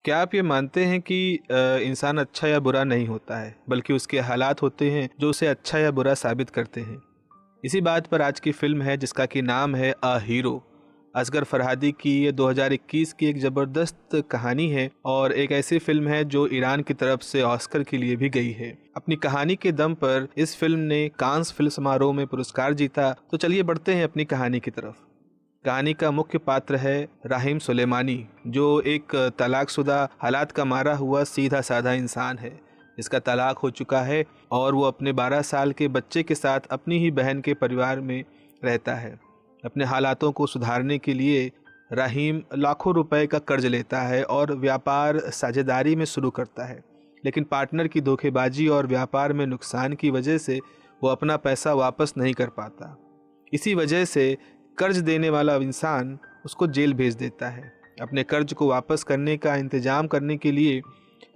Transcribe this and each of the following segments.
क्या आप ये मानते हैं कि इंसान अच्छा या बुरा नहीं होता है, बल्कि उसके हालात होते हैं जो उसे अच्छा या बुरा साबित करते हैं? इसी बात पर आज की फिल्म है जिसका कि नाम है अ हीरो। असगर फरहादी की ये 2021 की एक ज़बरदस्त कहानी है और एक ऐसी फिल्म है जो ईरान की तरफ से ऑस्कर के लिए भी गई है। अपनी कहानी के दम पर इस फिल्म ने कांस फिल्म समारोह में पुरस्कार जीता। तो चलिए बढ़ते हैं अपनी कहानी की तरफ। कहानी का मुख्य पात्र है राहिम सुलेमानी, जो एक तलाकशुदा हालात का मारा हुआ सीधा साधा इंसान है। इसका तलाक हो चुका है और वो अपने 12 साल के बच्चे के साथ अपनी ही बहन के परिवार में रहता है। अपने हालातों को सुधारने के लिए राहिम लाखों रुपए का कर्ज लेता है और व्यापार साझेदारी में शुरू करता है। लेकिन पार्टनर की धोखेबाजी और व्यापार में नुकसान की वजह से वो अपना पैसा वापस नहीं कर पाता। इसी वजह से कर्ज देने वाला इंसान उसको जेल भेज देता है। अपने कर्ज को वापस करने का इंतजाम करने के लिए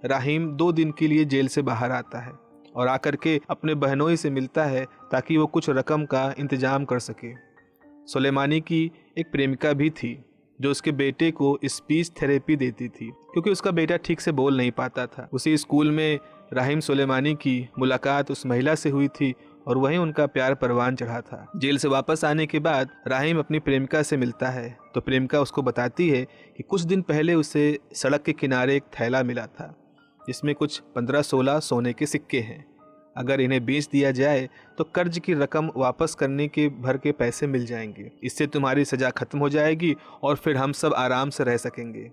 राहिम 2 दिन के लिए जेल से बाहर आता है और आकर के अपने बहनोई से मिलता है ताकि वो कुछ रकम का इंतजाम कर सके। सुलेमानी की एक प्रेमिका भी थी जो उसके बेटे को स्पीच थेरेपी देती थी, क्योंकि उसका बेटा ठीक से बोल नहीं पाता था। उसी स्कूल में राहिम सुलेमानी की मुलाकात उस महिला से हुई थी और वहीं उनका प्यार परवान चढ़ा था। जेल से वापस आने के बाद राहिम अपनी प्रेमिका से मिलता है तो प्रेमिका उसको बताती है कि कुछ दिन पहले उसे सड़क के किनारे एक थैला मिला था जिसमें कुछ 15-16 सोने के सिक्के हैं। अगर इन्हें बेच दिया जाए तो कर्ज की रकम वापस करने के भर के पैसे मिल जाएंगे। इससे तुम्हारी सज़ा खत्म हो जाएगी और फिर हम सब आराम से रह सकेंगे।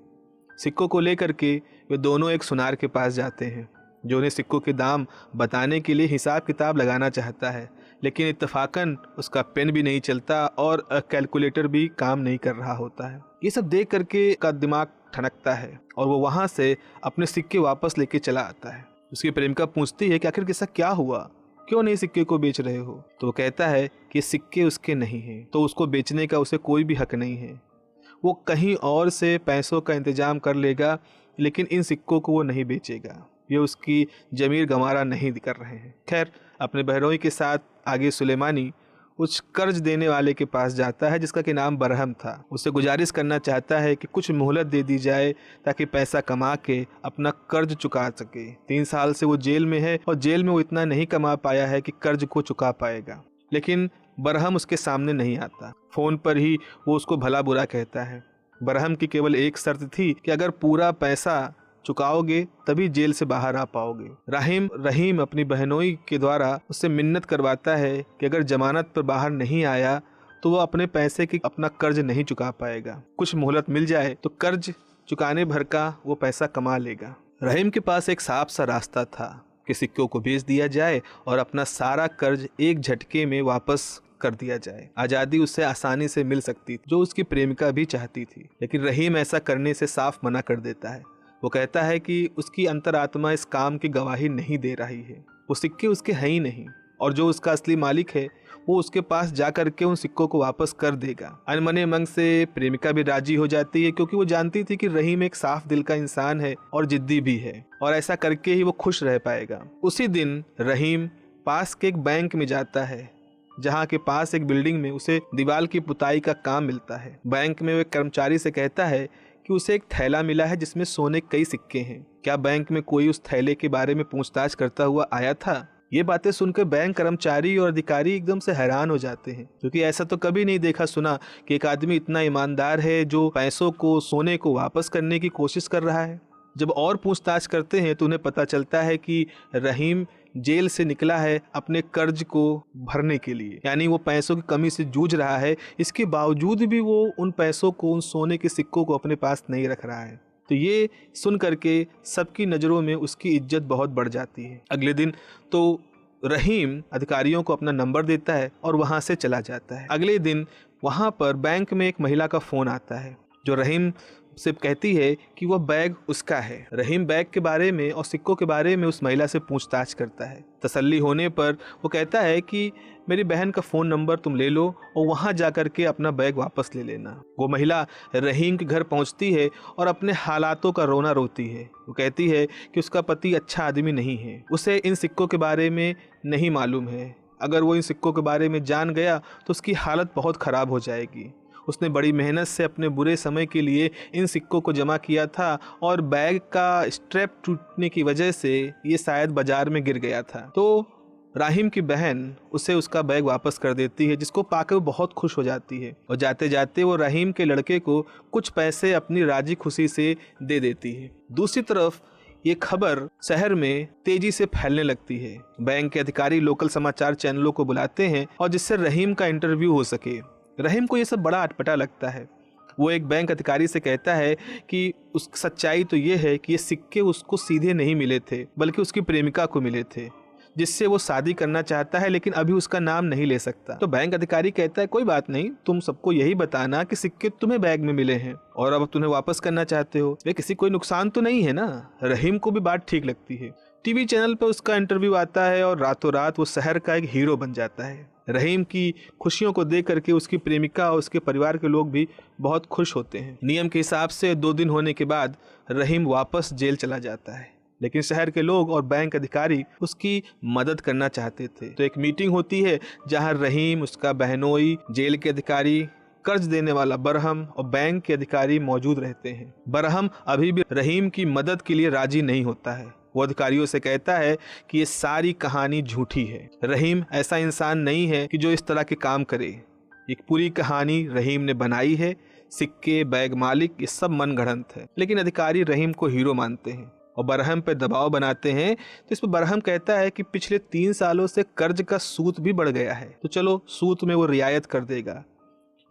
सिक्कों को लेकर के वे दोनों एक सुनार के पास जाते हैं जो उन्हें सिक्कों के दाम बताने के लिए हिसाब किताब लगाना चाहता है, लेकिन इत्तेफाकन उसका पेन भी नहीं चलता और कैलकुलेटर भी काम नहीं कर रहा होता है। ये सब देख करके का दिमाग ठनकता है और वो वहाँ से अपने सिक्के वापस लेके चला आता है। उसकी प्रेमिका पूछती है कि आखिर किस्सा क्या हुआ, क्यों नहीं सिक्के को बेच रहे हो? तो वो कहता है कि सिक्के उसके नहीं हैं, तो उसको बेचने का उसे कोई भी हक नहीं है। वो कहीं और से पैसों का इंतजाम कर लेगा, लेकिन इन सिक्कों को वो नहीं बेचेगा। ये उसकी ज़मीर गंवारा नहीं कर रहे हैं। खैर, अपने बहनोई के साथ आगे सुलेमानी उस कर्ज देने वाले के पास जाता है जिसका कि नाम बरहम था। उससे गुजारिश करना चाहता है कि कुछ मोहलत दे दी जाए ताकि पैसा कमा के अपना कर्ज चुका सके। 3 साल से वो जेल में है और जेल में वो इतना नहीं कमा पाया है कि कर्ज को चुका पाएगा। लेकिन बरहम उसके सामने नहीं आता। फ़ोन पर ही वो उसको भला बुरा कहता है। बरहम की केवल एक शर्त थी कि अगर पूरा पैसा चुकाओगे तभी जेल से बाहर आ पाओगे। रहीम अपनी बहनोई के द्वारा उससे मिन्नत करवाता है कि अगर जमानत पर बाहर नहीं आया तो वो अपने पैसे की अपना कर्ज नहीं चुका पाएगा। कुछ मोहलत मिल जाए तो कर्ज चुकाने भर का वो पैसा कमा लेगा। रहीम के पास एक साफ सा रास्ता था कि सिक्कों को बेच दिया जाए और अपना सारा कर्ज एक झटके में वापस कर दिया जाए। आज़ादी उससे आसानी से मिल सकती थी, जो उसकी प्रेमिका भी चाहती थी। लेकिन रहीम ऐसा करने से साफ मना कर देता है। वो कहता है कि उसकी अंतरात्मा इस काम की गवाही नहीं दे रही है। वो सिक्के उसके हैं ही नहीं और जो उसका असली मालिक है वो उसके पास जा कर के उन सिक्कों को वापस कर देगा। अनमने मंग से प्रेमिका भी राजी हो जाती है, क्योंकि वो जानती थी कि रहीम एक साफ दिल का इंसान है और जिद्दी भी है और ऐसा करके ही वो खुश रह पाएगा। उसी दिन रहीम पास के एक बैंक में जाता है जहाँ के पास एक बिल्डिंग में उसे दीवार की पुताई का काम मिलता है। बैंक में वो कर्मचारी से कहता है कि उसे एक थैला मिला है जिसमें सोने कई सिक्के हैं। क्या बैंक में कोई उस थैले के बारे में पूछताछ करता हुआ आया था? ये बातें सुनकर बैंक कर्मचारी और अधिकारी एकदम से हैरान हो जाते हैं, क्योंकि ऐसा तो कभी नहीं देखा सुना कि एक आदमी इतना ईमानदार है जो पैसों को, सोने को वापस करने की कोशिश कर रहा है। जब और पूछताछ करते हैं तो उन्हें पता चलता है कि रहीम जेल से निकला है अपने कर्ज को भरने के लिए, यानी वो पैसों की कमी से जूझ रहा है। इसके बावजूद भी वो उन पैसों को, उन सोने के सिक्कों को अपने पास नहीं रख रहा है। तो ये सुन करके सबकी नज़रों में उसकी इज्जत बहुत बढ़ जाती है। अगले दिन तो रहीम अधिकारियों को अपना नंबर देता है और वहाँ से चला जाता है। अगले दिन वहाँ पर बैंक में एक महिला का फ़ोन आता है जो रहीम से कहती है कि वह बैग उसका है। रहीम बैग के बारे में और सिक्कों के बारे में उस महिला से पूछताछ करता है। तसल्ली होने पर वो कहता है कि मेरी बहन का फ़ोन नंबर तुम ले लो और वहाँ जा कर के अपना बैग वापस ले लेना। वो महिला रहीम के घर पहुँचती है और अपने हालातों का रोना रोती है। वो कहती है कि उसका पति अच्छा आदमी नहीं है, उसे इन सिक्कों के बारे में नहीं मालूम है। अगर वो इन सिक्कों के बारे में जान गया तो उसकी हालत बहुत ख़राब हो जाएगी। उसने बड़ी मेहनत से अपने बुरे समय के लिए इन सिक्कों को जमा किया था और बैग का स्ट्रैप टूटने की वजह से ये शायद बाजार में गिर गया था। तो राहिम की बहन उसे उसका बैग वापस कर देती है, जिसको पाकर वो बहुत खुश हो जाती है और जाते जाते वो रहीम के लड़के को कुछ पैसे अपनी राजी खुशी से दे देती है। दूसरी तरफ ये खबर शहर में तेजी से फैलने लगती है। बैंक के अधिकारी लोकल समाचार चैनलों को बुलाते हैं और जिससे रहीम का इंटरव्यू हो सके। रहीम को ये सब बड़ा अटपटा लगता है। वो एक बैंक अधिकारी से कहता है कि उस सच्चाई तो ये है कि ये सिक्के उसको सीधे नहीं मिले थे, बल्कि उसकी प्रेमिका को मिले थे, जिससे वो शादी करना चाहता है, लेकिन अभी उसका नाम नहीं ले सकता। तो बैंक अधिकारी कहता है कोई बात नहीं, तुम सबको यही बताना कि सिक्के तुम्हें बैग में मिले हैं और अब तुम्हें वापस करना चाहते हो, वे किसी कोई नुकसान तो नहीं है ना। रहीम को भी बात ठीक लगती है। टीवी चैनल पर उसका इंटरव्यू आता है और रातों रात वो शहर का एक हीरो बन जाता है। रहीम की खुशियों को देख करके उसकी प्रेमिका और उसके परिवार के लोग भी बहुत खुश होते हैं। नियम के हिसाब से 2 दिन होने के बाद रहीम वापस जेल चला जाता है, लेकिन शहर के लोग और बैंक अधिकारी उसकी मदद करना चाहते थे। तो एक मीटिंग होती है जहां रहीम, उसका बहनोई, जेल के अधिकारी, कर्ज देने वाला बरहम और बैंक के अधिकारी मौजूद रहते हैं। बरहम अभी भी रहीम की मदद के लिए राजी नहीं होता है। वो अधिकारियों से कहता है कि ये सारी कहानी झूठी है। रहीम ऐसा इंसान नहीं है कि जो इस तरह के काम करे। एक पूरी कहानी रहीम ने बनाई है। सिक्के, बैग मालिक, ये सब मनगढ़ंत है। लेकिन अधिकारी रहीम को हीरो मानते हैं और बरहम पे दबाव बनाते हैं। तो इस पर बरहम कहता है कि पिछले 3 सालों से कर्ज का सूद भी बढ़ गया है, तो चलो सूद में वो रियायत कर देगा,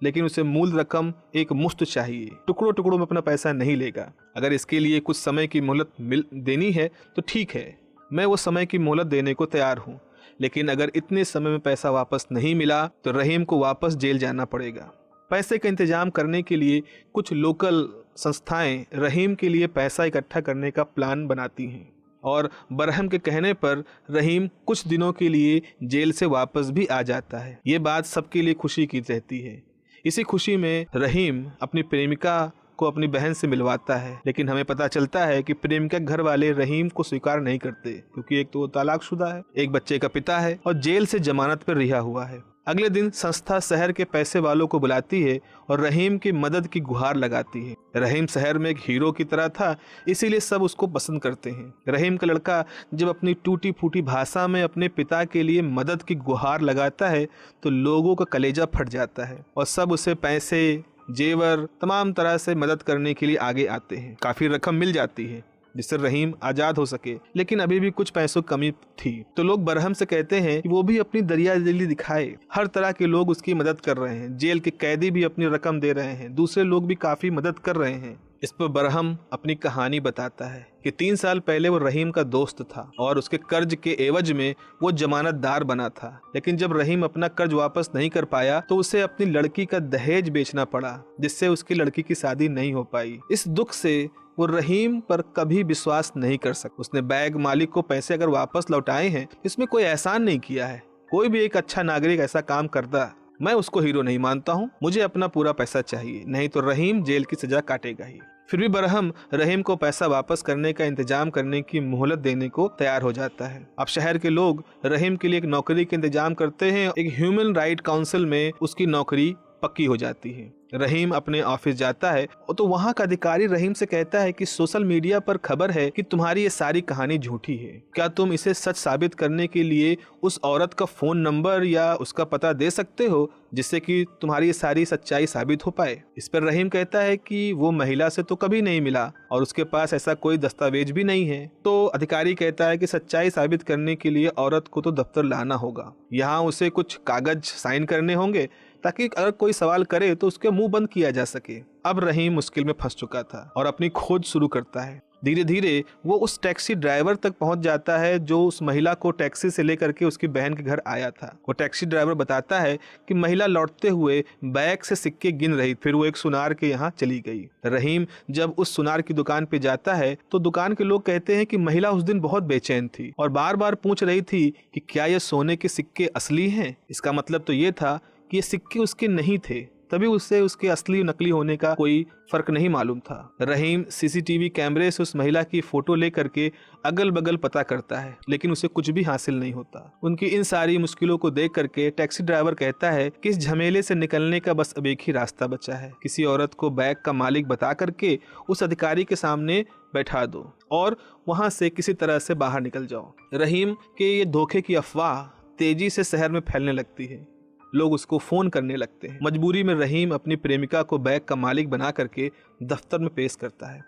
लेकिन उसे मूल रकम एक मुश्त चाहिए। टुकड़ों टुकड़ों में अपना पैसा नहीं लेगा। अगर इसके लिए कुछ समय की मोहलत देनी है तो ठीक है, मैं वो समय की मोहलत देने को तैयार हूँ, लेकिन अगर इतने समय में पैसा वापस नहीं मिला तो रहीम को वापस जेल जाना पड़ेगा। पैसे का इंतजाम करने के लिए कुछ लोकल संस्थाएं रहीम के लिए पैसा इकट्ठा करने का प्लान बनाती हैं और बरहम के कहने पर रहीम कुछ दिनों के लिए जेल से वापस भी आ जाता है। ये बात सबके लिए खुशी की रहती है। इसी खुशी में रहीम अपनी प्रेमिका को अपनी बहन से मिलवाता है, लेकिन हमें पता चलता है कि प्रेमिका घर वाले रहीम को स्वीकार नहीं करते, क्योंकि एक तो वो तलाकशुदा है, एक बच्चे का पिता है और जेल से जमानत पर रिहा हुआ है। अगले दिन संस्था शहर के पैसे वालों को बुलाती है और रहीम की मदद की गुहार लगाती है। रहीम शहर में एक हीरो की तरह था, इसीलिए सब उसको पसंद करते हैं। रहीम का लड़का जब अपनी टूटी फूटी भाषा में अपने पिता के लिए मदद की गुहार लगाता है तो लोगों का कलेजा फट जाता है और सब उसे पैसे, जेवर, तमाम तरह से मदद करने के लिए आगे आते हैं। काफी रकम मिल जाती है जिससे रहीम आजाद हो सके, लेकिन अभी भी कुछ पैसों की कमी थी। तो लोग बरहम से कहते हैं कि वो भी अपनी दरियादिली दिखाए। हर तरह के लोग उसकी मदद कर रहे हैं। जेल के कैदी भी अपनी रकम दे रहे हैं, दूसरे लोग भी काफी मदद कर रहे हैं। इस पर बरहम अपनी कहानी बताता है कि 3 साल पहले वो रहीम का दोस्त था और उसके कर्ज के एवज में वो जमानतदार बना था, लेकिन जब रहीम अपना कर्ज वापस नहीं कर पाया तो उसे अपनी लड़की का दहेज बेचना पड़ा, जिससे उसकी लड़की की शादी नहीं हो पाई। इस दुख से वो रहीम पर कभी विश्वास नहीं कर सका। उसने बैग मालिक को पैसे अगर वापस लौटाए हैं, इसमें कोई एहसान नहीं किया है। कोई भी एक अच्छा नागरिक ऐसा काम करता, मैं उसको हीरो नहीं मानता हूँ। मुझे अपना पूरा पैसा चाहिए, नहीं तो रहीम जेल की सजा काटेगा ही। फिर भी बरहम रहीम को पैसा वापस करने का इंतजाम करने की मोहलत देने को तैयार हो जाता है। अब शहर के लोग रहीम के लिए एक नौकरी का इंतजाम करते हैं। एक ह्यूमन राइट काउंसिल में उसकी नौकरी पक्की हो जाती है। रहीम अपने ऑफिस जाता है तो वहाँ का अधिकारी रहीम से कहता है कि सोशल मीडिया पर खबर है कि तुम्हारी ये सारी कहानी झूठी है। क्या तुम इसे सच साबित करने के लिए उस औरत का फोन नंबर या उसका पता दे सकते हो, जिससे कि तुम्हारी ये सारी सच्चाई साबित हो पाए? इस पर रहीम कहता है कि वो महिला से तो कभी नहीं मिला और उसके पास ऐसा कोई दस्तावेज भी नहीं है। तो अधिकारी कहता है कि सच्चाई साबित करने के लिए औरत को तो दफ्तर लाना होगा, यहाँ उसे कुछ कागज साइन करने होंगे ताकि अगर कोई सवाल करे तो उसके मुंह बंद किया जा सके। अब रहीम मुश्किल में फंस चुका था और अपनी खोज शुरू करता है। धीरे धीरे वो उस टैक्सी ड्राइवर तक पहुंच जाता है जो उस महिला को टैक्सी से लेकर के उसकी बहन के घर आया था। वो टैक्सी ड्राइवर बताता है कि महिला लौटते हुए बैग से सिक्के गिन रही, फिर वो एक सुनार के यहाँ चली गई। रहीम जब उस सुनार की दुकान पे जाता है तो दुकान के लोग कहते हैं कि महिला उस दिन बहुत बेचैन थी और बार बार पूछ रही थी कि क्या ये सोने के सिक्के असली हैं। इसका मतलब तो ये था कि ये सिक्के उसके नहीं थे, तभी उससे उसके असली नकली होने का कोई फर्क नहीं मालूम था। रहीम सीसीटीवी कैमरे से उस महिला की फोटो लेकर के अगल बगल पता करता है, लेकिन उसे कुछ भी हासिल नहीं होता। उनकी इन सारी मुश्किलों को देख करके टैक्सी ड्राइवर कहता है कि इस झमेले से निकलने का बस अब एक ही रास्ता बचा है, किसी औरत को बैंक का मालिक बता करके उस अधिकारी के सामने बैठा दो और वहां से किसी तरह से बाहर निकल जाओ। रहीम के ये धोखे की अफवाह तेजी से शहर में फैलने लगती है। लोग उसको फोन करने लगते हैं। मजबूरी में रहीम अपनी प्रेमिका को बैंक का मालिक बना करके दफ्तर में पेश करता है।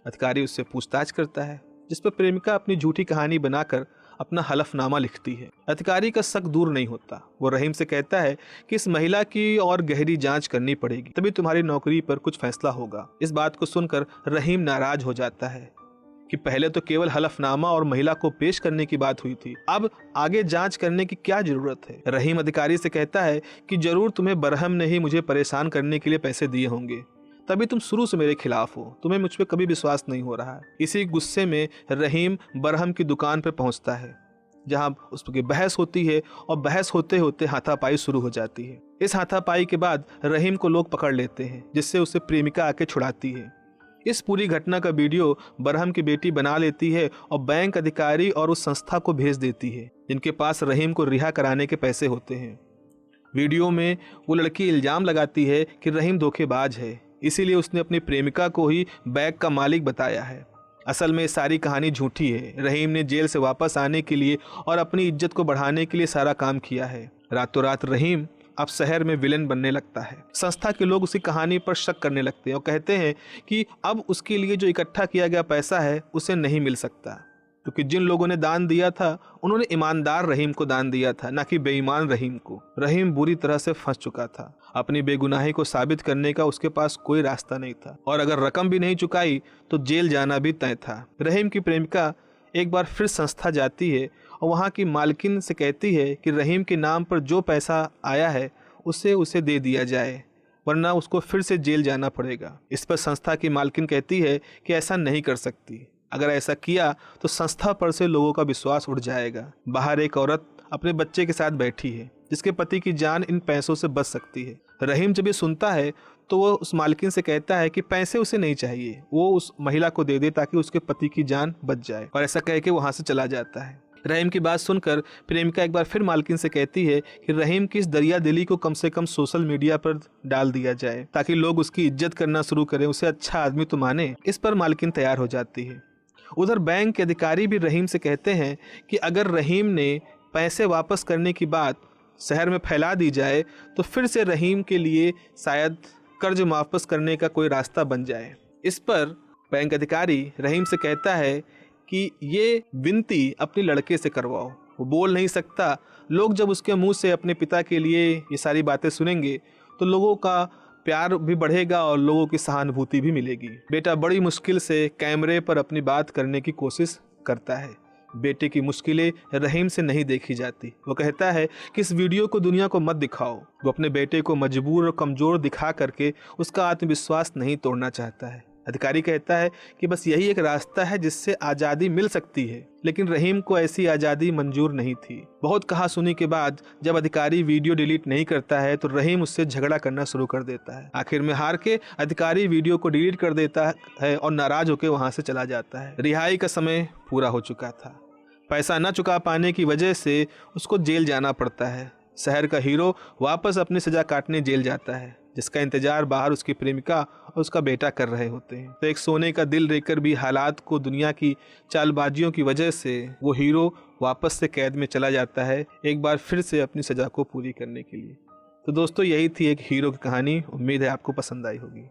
अधिकारी उससे पूछताछ करता है, जिस पर प्रेमिका अपनी झूठी कहानी बनाकर अपना हलफनामा लिखती है। अधिकारी का शक दूर नहीं होता। वो रहीम से कहता है कि इस महिला की और गहरी जांच करनी पड़ेगी, तभी तुम्हारी नौकरी पर कुछ फैसला होगा। इस बात को सुनकर रहीम नाराज हो जाता है कि पहले तो केवल हलफनामा और महिला को पेश करने की बात हुई थी, अब आगे जांच करने की क्या जरूरत है। रहीम अधिकारी से कहता है कि जरूर तुम्हें बरहम ने ही मुझे परेशान करने के लिए पैसे दिए होंगे, तभी तुम शुरू से मेरे खिलाफ हो, तुम्हें मुझ पर कभी विश्वास नहीं हो रहा है। इसी गुस्से में रहीम बरहम की दुकान पर पहुंचता है, जहां उसकी बहस होती है और बहस होते होते हाथापाई शुरू हो जाती है। इस हाथापाई के बाद रहीम को लोग पकड़ लेते हैं, जिससे उसे प्रेमिका आके छुड़ाती है। इस पूरी घटना का वीडियो बरहम की बेटी बना लेती है और बैंक अधिकारी और उस संस्था को भेज देती है, जिनके पास रहीम को रिहा कराने के पैसे होते हैं। वीडियो में वो लड़की इल्जाम लगाती है कि रहीम धोखेबाज है, इसीलिए उसने अपनी प्रेमिका को ही बैंक का मालिक बताया है। असल में सारी कहानी झूठी है। रहीम ने जेल से वापस आने के लिए और अपनी इज्जत को बढ़ाने के लिए सारा काम किया है। रातों रात रहीम अब शहर में विलेन बनने लगता है। संस्था के लोग उसकी कहानी पर शक करने लगते हैं और कहते हैं कि अब उसके लिए जो इकट्ठा किया गया पैसा है उसे नहीं मिल सकता, क्योंकि जिन लोगों ने दान दिया था उन्होंने ईमानदार रहीम को दान दिया था, न कि बेईमान रहीम को। रहीम बुरी तरह से फंस चुका था। अपनी बेगुनाही को साबित करने का उसके पास कोई रास्ता नहीं था, और अगर रकम भी नहीं चुकाई तो जेल जाना भी तय था। रहीम की प्रेमिका एक बार फिर संस्था जाती है और वहाँ की मालकिन से कहती है कि रहीम के नाम पर जो पैसा आया है उसे दे दिया जाए, वरना उसको फिर से जेल जाना पड़ेगा। इस पर संस्था की मालकिन कहती है कि ऐसा नहीं कर सकती, अगर ऐसा किया तो संस्था पर से लोगों का विश्वास उड़ जाएगा। बाहर एक औरत अपने बच्चे के साथ बैठी है, जिसके पति की जान इन पैसों से बच सकती है। रहीम जब ये सुनता है तो वो उस मालकिन से कहता है कि पैसे उसे नहीं चाहिए, वो उस महिला को दे दे ताकि उसके पति की जान बच जाए, और ऐसा कह के वहाँ से चला जाता है। रहीम की बात सुनकर प्रेमिका एक बार फिर मालकिन से कहती है कि रहीम की इस दरिया दिली को कम से कम सोशल मीडिया पर डाल दिया जाए, ताकि लोग उसकी इज्जत करना शुरू करें, उसे अच्छा आदमी तो माने। इस पर मालकिन तैयार हो जाती है। उधर बैंक के अधिकारी भी रहीम से कहते हैं कि अगर रहीम ने पैसे वापस करने की बात शहर में फैला दी जाए तो फिर से रहीम के लिए शायद कर्ज वापस करने का कोई रास्ता बन जाए। इस पर बैंक अधिकारी रहीम से कहता है कि ये विनती अपने लड़के से करवाओ, वो बोल नहीं सकता। लोग जब उसके मुंह से अपने पिता के लिए ये सारी बातें सुनेंगे तो लोगों का प्यार भी बढ़ेगा और लोगों की सहानुभूति भी मिलेगी। बेटा बड़ी मुश्किल से कैमरे पर अपनी बात करने की कोशिश करता है। बेटे की मुश्किलें रहीम से नहीं देखी जाती। वो कहता है कि इस वीडियो को दुनिया को मत दिखाओ। वो अपने बेटे को मजबूर और कमज़ोर दिखा करके उसका आत्मविश्वास नहीं तोड़ना चाहता है। अधिकारी कहता है कि बस यही एक रास्ता है जिससे आज़ादी मिल सकती है, लेकिन रहीम को ऐसी आज़ादी मंजूर नहीं थी। बहुत कहा सुनी के बाद जब अधिकारी वीडियो डिलीट नहीं करता है तो रहीम उससे झगड़ा करना शुरू कर देता है। आखिर में हार के अधिकारी वीडियो को डिलीट कर देता है और नाराज होकर वहाँ से चला जाता है। रिहाई का समय पूरा हो चुका था। पैसा न चुका पाने की वजह से उसको जेल जाना पड़ता है। शहर का हीरो वापस अपनी सजा काटने जेल जाता है, जिसका इंतजार बाहर उसकी प्रेमिका और उसका बेटा कर रहे होते हैं। तो एक सोने का दिल लेकर भी हालात को दुनिया की चालबाजियों की वजह से वो हीरो वापस से कैद में चला जाता है, एक बार फिर से अपनी सजा को पूरी करने के लिए। तो दोस्तों, यही थी एक हीरो की कहानी। उम्मीद है आपको पसंद आई होगी।